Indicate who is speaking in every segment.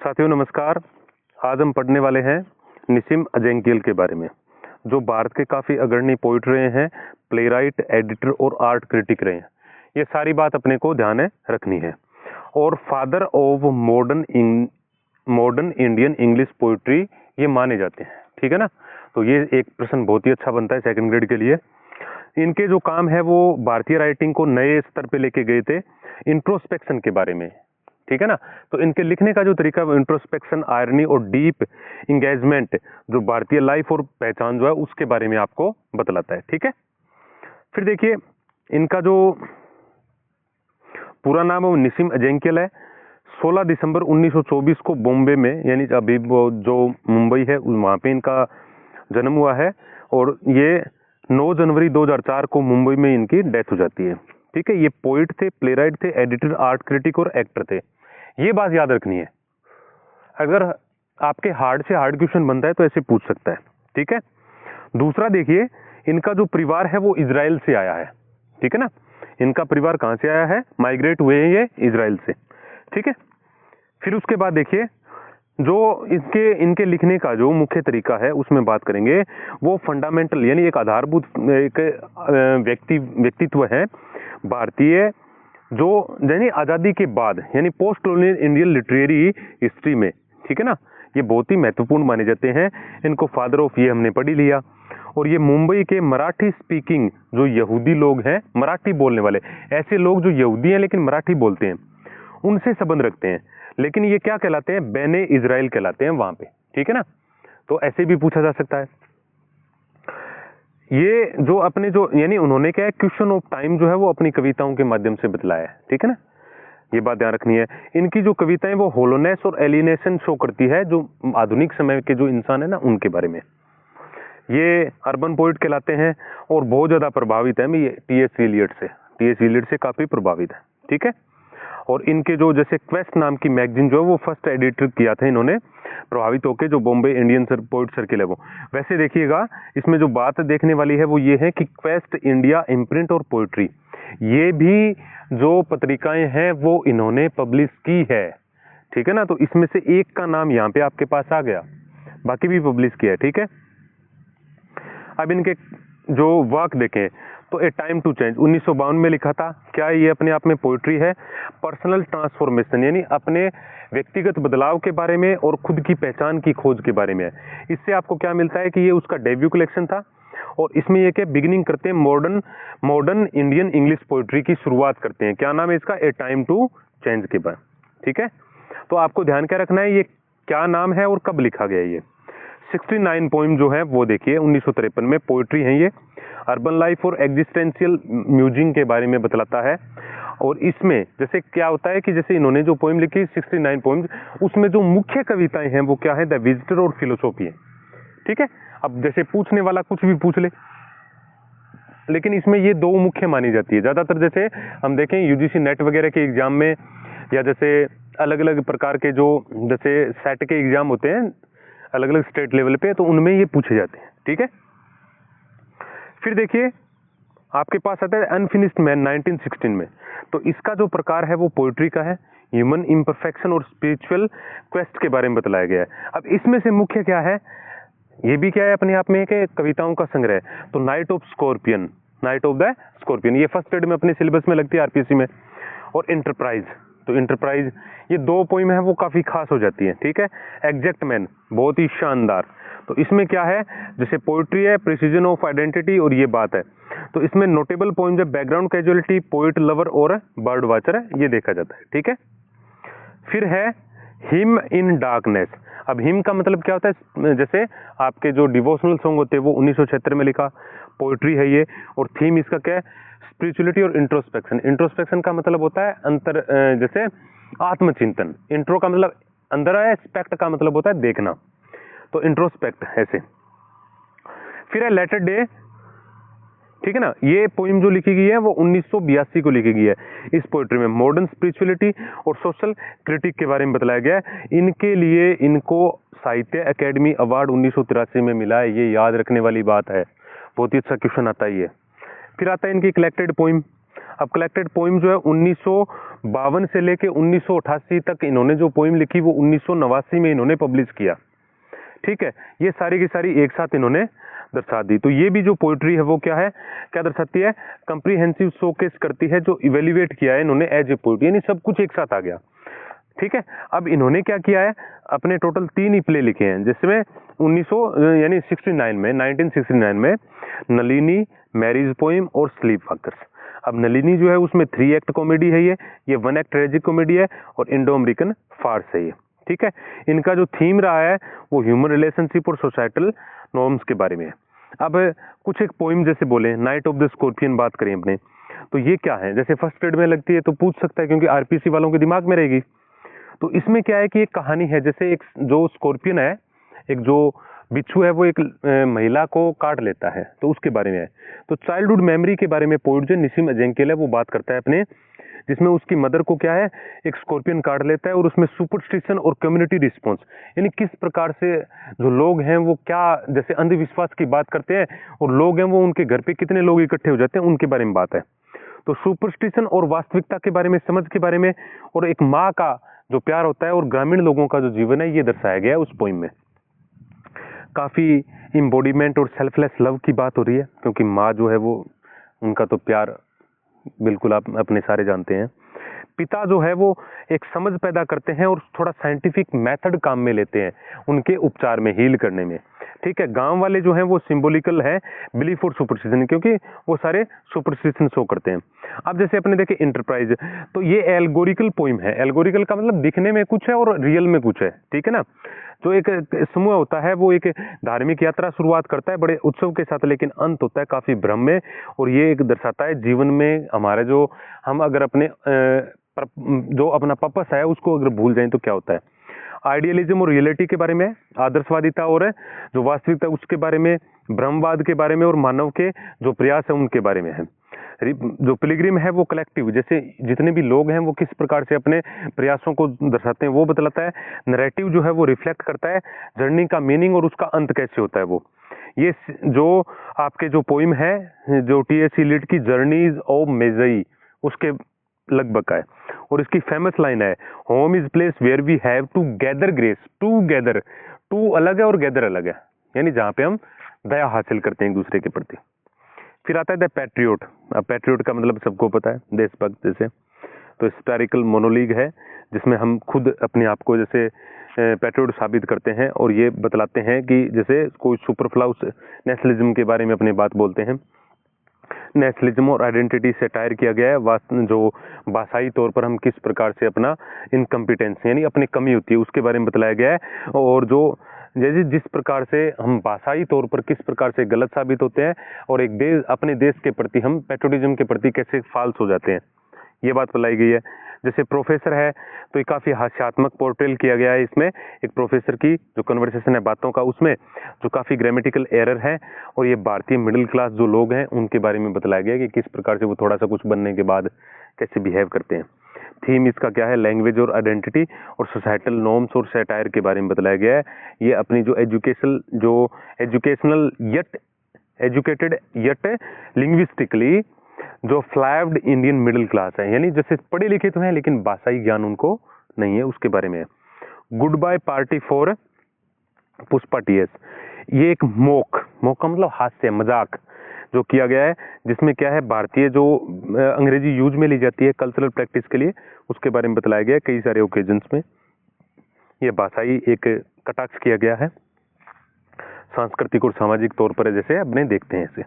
Speaker 1: साथियों नमस्कार। आज हम पढ़ने वाले हैं निसिम अजेंकियल के बारे में, जो भारत के काफ़ी अग्रणी पोइट रहे हैं, प्ले राइट, एडिटर और आर्ट क्रिटिक रहे हैं। ये सारी बात अपने को ध्यान में रखनी है। और father of modern Indian English poetry ये माने जाते हैं, ठीक है ना। तो ये एक प्रश्न बहुत ही अच्छा बनता है सेकंड ग्रेड के लिए। इनके जो काम है वो भारतीय राइटिंग को नए स्तर पे लेके गए थे, इंट्रोस्पेक्शन के बारे में, ठीक है ना। तो इनके लिखने का जो तरीका है वो इंट्रोस्पेक्शन, आयरनी और डीप इंगेजमेंट जो भारतीय लाइफ और पहचान जो है उसके बारे में आपको बतलाता है, ठीक है। फिर देखिए इनका जो पूरा नाम है वो निसिम अजेंकियल है। 16 दिसंबर 1924 को बॉम्बे में, यानी अभी वो जो मुंबई है वहाँ पे इनका जन्म हुआ है, और ये 9 जनवरी 2004 को मुंबई में इनकी डेथ हो जाती है, ठीक है। ये पोइट थे, प्लेराइट थे, एडिटर, आर्ट क्रिटिक और एक्टर थे। ये बात याद रखनी है, अगर आपके हार्ड से हार्ड क्वेश्चन बनता है तो ऐसे पूछ सकता है, ठीक है। दूसरा देखिए इनका जो परिवार है वो इजराइल से आया है, ठीक है ना। इनका परिवार कहाँ से आया है, माइग्रेट हुए हैं ये इजराइल से, ठीक है। फिर उसके बाद देखिए जो इनके लिखने का जो मुख्य तरीका है उसमें बात करेंगे, वो फंडामेंटल यानी एक आधारभूत एक व्यक्तित्व है भारतीय, जो यानी आज़ादी के बाद यानी post colonial Indian literary history में, ठीक है ना, ये बहुत ही महत्वपूर्ण माने जाते हैं। इनको फादर ऑफ ये हमने पढ़ ही लिया। और ये मुंबई के मराठी स्पीकिंग जो यहूदी लोग हैं, मराठी बोलने वाले, ऐसे लोग जो यहूदी हैं लेकिन मराठी बोलते हैं, उनसे संबंध रखते हैं। लेकिन ये क्या कहलाते हैं, बेने इजराइल कहलाते हैं वहां पे, ठीक है ना। तो ऐसे भी पूछा जा सकता है। ये जो अपने जो यानी उन्होंने क्या है, क्वेश्चन ऑफ टाइम जो है वो अपनी कविताओं के माध्यम से बतलाया है, ठीक है ना। ये बात ध्यान रखनी है। इनकी जो कविताएं वो होलोनेस और एलिनेशन शो करती है जो आधुनिक समय के जो इंसान है ना उनके बारे में। ये अर्बन पोइट कहलाते हैं और बहुत ज्यादा प्रभावित है ये टी.एस. इलियट से काफी प्रभावित है, ठीक है। और इनके जो जैसे क्वेस्ट नाम की मैगजीन जो है वो फर्स्ट एडिटर किया था इन्होंने, प्रभावित होकर, जो बॉम्बे इंडियन पोइट सर्किल है वो। वैसे देखिएगा इसमें जो बात देखने वाली है वो ये है कि क्वेस्ट, इंडिया, इम्प्रिंट और पोइट्री, ये भी जो पत्रिकाएं हैं वो इन्होंने पब्लिश की है, ठीक है ना। तो इसमें से एक का नाम यहाँ पे आपके पास आ गया, बाकी भी पब्लिश किया है, ठीक है। अब इनके जो वर्क देखें तो ए टाइम टू चेंज 1952 में लिखा था। क्या ये अपने आप में पोइट्री है? पर्सनल ट्रांसफॉर्मेशन यानी अपने व्यक्तिगत बदलाव के बारे में और खुद की पहचान की खोज के बारे में है। इससे आपको क्या मिलता है कि ये उसका डेब्यू कलेक्शन था, और इसमें ये क्या बिगिनिंग करते हैं, मॉडर्न इंडियन इंग्लिश पोइट्री की शुरुआत करते हैं। क्या नाम है इसका? ए टाइम टू चेंज के बाद, ठीक है। तो आपको ध्यान क्या रखना है, ये क्या नाम है और कब लिखा गया ये। 69 पोइम जो है वो देखिए 1953 में पोइट्री है ये। अर्बन लाइफ और एग्जिस्टेंशियल म्यूजिंग के बारे में बतलाता है। और इसमें जैसे क्या होता है कि जैसे इन्होंने जो पोइम लिखी 69 पोइम, उसमें जो मुख्य कविताएं हैं वो क्या है, द विजिटर और फिलोसॉफी है, ठीक है। अब जैसे पूछने वाला कुछ भी पूछ ले, लेकिन इसमें ये दो मुख्य मानी जाती है ज्यादातर। जैसे हम देखें यूजीसी नेट वगैरह के एग्जाम में, या जैसे अलग अलग प्रकार के जो जैसे सेट के एग्जाम होते हैं अलग अलग स्टेट लेवल पे, तो उनमें ये पूछे जाते हैं, ठीक है। फिर देखिए आपके पास आता है अनफिनिश्ड मैन 1916 में। तो इसका जो प्रकार है वो पोइट्री का है, ह्यूमन इम्परफेक्शन और स्पिरिचुअल क्वेस्ट के बारे में बतलाया गया है। अब इसमें से मुख्य क्या है, ये भी क्या है अपने आप में एक कविताओं का संग्रह। तो नाइट ऑफ द स्कॉर्पियन ये फर्स्ट ग्रेड में अपने सिलेबस में लगती है आरपीएससी में। और इंटरप्राइज, तो इंटरप्राइज ये दो पोइम है वो काफी खास हो जाती है, ठीक है। एग्जैक्ट मैन बहुत ही शानदार। तो इसमें क्या है, जैसे पोइट्री है, प्रिसीजन ऑफ आइडेंटिटी, और ये बात है। तो इसमें नोटेबल पोइम जो बैकग्राउंड कैजुअलिटी, पोइट लवर और बर्ड वॉचर है, ये देखा जाता है, ठीक है। फिर है हिम इन डार्कनेस। अब हिम का मतलब क्या होता है, जैसे आपके जो डिवोशनल सॉन्ग होते हैं वो 1976 में लिखा, पोइट्री है ये। और थीम इसका क्या है, स्पिरिचुअलिटी और इंट्रोस्पेक्शन। इंट्रोस्पेक्शन का मतलब होता है अंतर, जैसे आत्मचिंतन। इंट्रो का मतलब अंदर है, स्पेक्ट का मतलब होता है देखना, तो इंट्रोस्पेक्ट ऐसे। फिर है लेटर डे, ठीक है ना। ये पोइम जो लिखी गई है वो 1982 को लिखी गई है। इस पोइट्री में मॉडर्न स्पिरिचुअलिटी और सोशल क्रिटिक के बारे में बताया गया है। इनके लिए इनको साहित्य अकेडमी अवार्ड 1983 में मिला है, ये याद रखने वाली बात है, बहुत ही अच्छा क्वेश्चन आता है ये। फिर आता है इनकी कलेक्टेड पोइम, अब कलेक्टेड पोइम जो है 1952 से लेके 1988 तक इन्होंने जो पोइम लिखी वो 1989 में इन्होंने पब्लिश किया। ठीक है, ये सारी की सारी एक साथ इन्होंने दर्शा दी। तो ये भी जो पोइट्री है वो क्या है, क्या दर्शाती है, कंप्रीहेंसिव शोकेस करती है, जो इवेल्युएट किया है इन्होंने एज ए पोइट्री, यानी सब कुछ एक साथ आ गया। ठीक है, अब इन्होंने क्या किया है, अपने टोटल 3 ही प्ले लिखे हैं, जिसमें 1969 में नलिनी, मैरिज पोइम और स्लीप वॉकर्स। अब नलिनी जो है उसमें 3 एक्ट कॉमेडी है, ये 1 एक्ट ट्रेजिक कॉमेडी है और इंडो अमेरिकन फार्स है ये। ठीक है, इनका जो थीम रहा है वो ह्यूमन रिलेशनशिप और सोसाइटल नॉर्म्स के बारे में है। अब कुछ एक पोइम जैसे बोले, नाइट ऑफ द स्कॉर्पियन बात करें अपने, तो ये क्या है, जैसे फर्स्ट ग्रेड में लगती है तो पूछ सकता है, क्योंकि आरपीसी वालों के दिमाग में रहेगी। तो इसमें क्या है कि एक कहानी है, जैसे एक जो स्कॉर्पियन है, एक जो बिच्छू है, वो एक महिला को काट लेता है, तो उसके बारे में है। तो चाइल्डहुड मेमोरी के बारे में पोइट जो निसिम अजेंकेल है वो बात करता है अपने, जिसमें उसकी मदर को क्या है, एक स्कॉर्पियन काट लेता है, और उसमें सुपरस्टिशन और कम्युनिटी रिस्पॉन्स, यानी किस प्रकार से जो लोग हैं वो क्या जैसे अंधविश्वास की बात करते हैं, और लोग हैं वो उनके घर पे कितने लोग इकट्ठे हो जाते हैं उनके बारे में बात है। तो सुपरस्टिशन और वास्तविकता के बारे में, समझ के बारे में, और एक माँ का जो प्यार होता है और ग्रामीण लोगों का जो जीवन है, ये दर्शाया गया है उस पोइम में। काफी इम्बॉडीमेंट और सेल्फलेस लव की बात हो रही है, क्योंकि माँ जो है वो, उनका तो प्यार बिल्कुल आप अपने सारे जानते हैं। पिता जो है वो एक समझ पैदा करते हैं और थोड़ा साइंटिफिक मेथड काम में लेते हैं उनके उपचार में, हील करने में। ठीक है, गांव वाले जो हैं वो सिंबॉलिकल है, बिलीफ और सुपरस्टिशन, क्योंकि वो सारे सुपरस्टिशन शो करते हैं। अब जैसे अपने देखे इंटरप्राइज, तो ये एल्गोरिकल पोइम है। एल्गोरिकल का मतलब दिखने में कुछ है और रियल में कुछ है। ठीक है ना, जो एक समूह होता है वो एक धार्मिक यात्रा शुरुआत करता है बड़े उत्सव के साथ, लेकिन अंत होता है काफी भ्रम में, और ये एक दर्शाता है जीवन में हमारे जो, हम अगर अपने जो अपना पर्पस है उसको अगर भूल जाएं तो क्या होता है। आइडियलिज्म और रियलिटी के बारे में, आदर्शवादिता और जो वास्तविकता उसके बारे में, भ्रमवाद के बारे में, और मानव के जो प्रयास है उनके बारे में है। जो पिलग्रिम है वो कलेक्टिव, जैसे जितने भी लोग हैं वो किस प्रकार से अपने प्रयासों को दर्शाते हैं वो बतलाता है। नैरेटिव जो है वो रिफ्लेक्ट करता है जर्नी का मीनिंग और उसका अंत कैसे होता है वो। ये जो आपके जो पोइम है, जो टीएस इलियट की जर्नीज ऑफ मेजई, उसके लगभग का है। और इसकी फेमस लाइन है, home is place where we have to gather grace, to gather, to अलग है और गैदर अलग है, यानी जहां पे हम दया हासिल करते हैं एक दूसरे के प्रति। फिर आता है द पैट्रियोट। अब पैट्रियोट का मतलब सबको पता है, देशभक्त जैसे। तो हिस्टोरिकल मोनोलिग है जिसमें हम खुद अपने आप को जैसे पैट्रियोट साबित करते हैं, और ये बतलाते हैं कि जैसे कोई सुपरफ्लाउस नेशनलिज्म के बारे में अपनी बात बोलते हैं। नेशनलिज्म और आइडेंटिटी से टायर किया गया है, जो भाषाई तौर पर हम किस प्रकार से अपना इनकम्पिटेंस यानी अपनी कमी होती है उसके बारे में बताया गया है, और जो जैसे जिस प्रकार से हम भाषाई तौर पर किस प्रकार से गलत साबित होते हैं, और एक देश, अपने देश के प्रति हम पैट्रियोटिज्म के प्रति कैसे फाल्स हो जाते हैं, ये बात बताई गई है। जैसे प्रोफेसर है तो ये काफी हास्यात्मक पोर्ट्रेल किया गया है इसमें, एक प्रोफेसर की जो कन्वर्सेशन है बातों का, उसमें जो काफी ग्रामेटिकल एरर है, और ये भारतीय मिडिल क्लास जो लोग हैं उनके बारे में बताया गया कि किस प्रकार से वो थोड़ा सा कुछ बनने के बाद कैसे बिहेव करते हैं। थीम इसका क्या है, लैंग्वेज और आइडेंटिटी और सोसाइटल नॉर्म्स और सैटायर के बारे में बताया गया है। ये अपनी जो educational yet educated yet linguistically जो फ्लैव्ड इंडियन मिडिल क्लास है, यानी जैसे पढ़े लिखे तो हैं लेकिन भाषाई ज्ञान उनको नहीं है, उसके बारे में है। Goodbye party for Pushpa TS, ये एक मोक का मतलब हास्य मजाक जो किया गया है, जिसमें क्या है भारतीय जो अंग्रेजी यूज में ली जाती है कल्चरल प्रैक्टिस के लिए, उसके बारे में बताया गया है कई सारे ओकेजन्स में। ये भाषाई एक कटाक्ष किया गया है, सांस्कृतिक और सामाजिक तौर पर जैसे अपने देखते हैं इसे।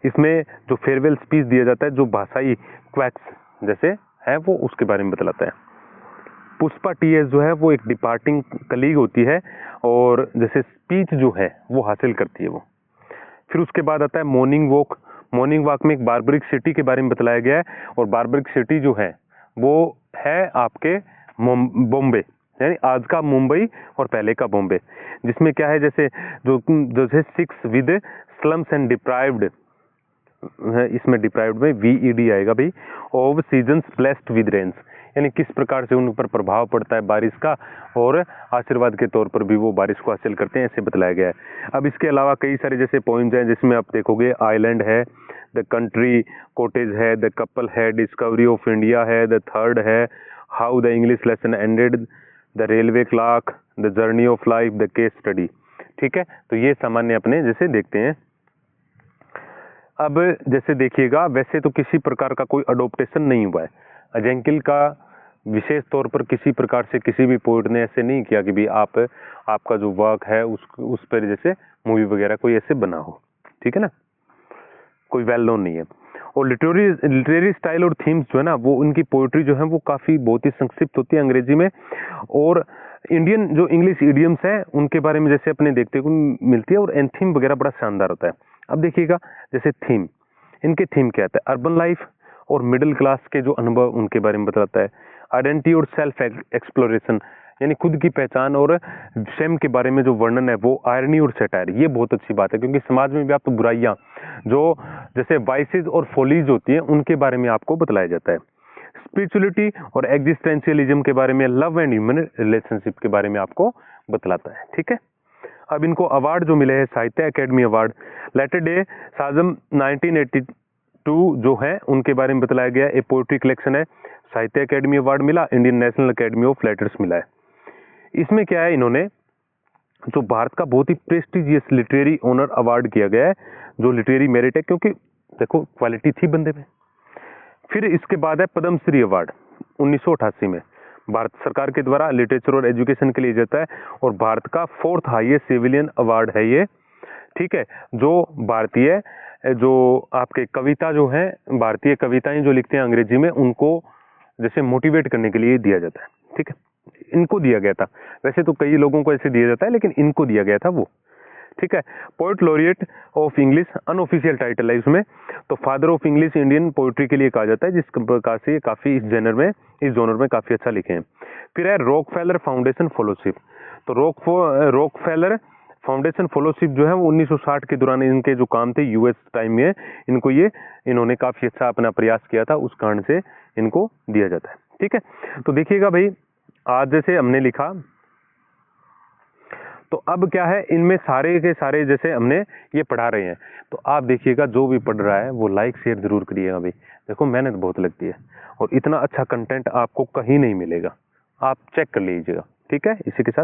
Speaker 1: इसमें जो फेयरवेल स्पीच दिया जाता है जो भाषाई क्वैक्स जैसे है वो उसके बारे में बतलाता है। पुष्पा टीएस जो है वो एक डिपार्टिंग कलीग होती है, और जैसे स्पीच जो है वो हासिल करती है वो। फिर उसके बाद आता है मॉर्निंग वॉक। मॉर्निंग वॉक में एक बार्बरिक सिटी के बारे में बताया गया है, और बार्बरिक सिटी जो है वो है आपके बॉम्बे, यानी आज का मुंबई और पहले का बॉम्बे, जिसमें क्या है जैसे जैसे 6 विद स्लम्स एंड डिप्राइव्ड, इसमें डिप्राइव्ड में VED आएगा भाई, of seasons blessed with rains, यानी किस प्रकार से उन पर प्रभाव पड़ता है बारिश का, और आशीर्वाद के तौर पर भी वो बारिश को हासिल करते हैं, ऐसे बताया गया है। अब इसके अलावा कई सारे जैसे पॉइंट्स हैं जिसमें आप देखोगे आइलैंड है, द कंट्री कॉटेज है, द कपल है, डिस्कवरी ऑफ इंडिया है, द थर्ड है how the English lesson ended, the railway clock, the journey of life, the case study. ठीक है, तो ये सामान्य अपने जैसे देखते हैं। अब जैसे देखिएगा, वैसे तो किसी प्रकार का कोई अडोप्टेशन नहीं हुआ है अजेंकिल का, विशेष तौर पर किसी प्रकार से किसी भी पोइट ने ऐसे नहीं किया कि भी आपका जो वर्क है उस पर जैसे मूवी वगैरह कोई ऐसे बना हो। ठीक है ना, कोई वेल नोन नहीं है। और लिटरेरी स्टाइल और थीम्स जो है ना, वो उनकी पोइट्री जो है वो काफ़ी बहुत ही संक्षिप्त होती है अंग्रेजी में। और इंडियन जो इंग्लिश इडियम्स है उनके बारे में जैसे अपने देखते को मिलती है, और एंथीम वगैरह बड़ा शानदार होता है। अब देखिएगा जैसे थीम, इनके थीम क्या आता है, अर्बन लाइफ और मिडिल क्लास के जो अनुभव उनके बारे में बताता है। आइडेंटिटी और सेल्फ एक्सप्लोरेशन, यानी खुद की पहचान और स्वयं के बारे में जो वर्णन है वो आयरनी और सैटायर, ये बहुत अच्छी बात है, क्योंकि समाज में व्याप्त बुराइयां जो जैसे वाइसेस और फॉलीज होती हैं उनके बारे में आपको बताया जाता है। स्पिरिचुअलिटी और एग्जिस्टेंशियलिज्म के बारे में, लव एंड ह्यूमन रिलेशनशिप के बारे में आपको बतलाता है। ठीक है, अब इनको अवार्ड जो मिले हैं, साहित्य अकेडमी अवार्ड, लेटर डे साजम 1982 जो है उनके बारे में बतलाया गया। एक पोएट्री कलेक्शन है, साहित्य अकेडमी अवार्ड मिला, Indian national academy of letters मिला है। इसमें क्या है, इन्होंने जो भारत का बहुत ही प्रेस्टिजियस लिटरेरी ऑनर अवार्ड किया गया है, जो लिटरेरी मेरिट है, क्योंकि देखो क्वालिटी थी बंदे में। फिर इसके बाद है पद्मश्री अवार्ड 1988 में, भारत सरकार के द्वारा लिटरेचर और एजुकेशन के लिए जाता है, और भारत का 4th हाईएस्ट सिविलियन अवार्ड है ये। ठीक है, जो भारतीय जो आपके कविता जो है, भारतीय कविताएं जो लिखते हैं अंग्रेजी में, उनको जैसे मोटिवेट करने के लिए दिया जाता है। ठीक है, इनको दिया गया था, वैसे तो कई लोगों को ऐसे दिया जाता है, लेकिन इनको दिया गया था वो। ठीक है, poet laureate of English unofficial title है इसमें, तो father of English Indian poetry के लिए कहा जाता है, जिस प्रकार से काफी इस जोनर में काफी अच्छा लिखे हैं। फिर है रॉकफेलर फाउंडेशन फेलोशिप, तो रॉकफेलर फाउंडेशन फेलोशिप जो है वो 1960 के दौरान इनके जो काम थे यूएस टाइम में, इन्होंने काफी अच्छा अपना प्रयास किया था, उस कारण से इनको दिया जाता है। ठीक है, तो देखिएगा भाई, आज जैसे हमने लिखा, तो अब क्या है, इनमें सारे के सारे जैसे हमने ये पढ़ा रहे हैं, तो आप देखिएगा जो भी पढ़ रहा है वो लाइक शेयर जरूर करिएगा भाई। देखो मेहनत बहुत लगती है, और इतना अच्छा कंटेंट आपको कहीं नहीं मिलेगा, आप चेक कर लीजिएगा। ठीक है, इसी के साथ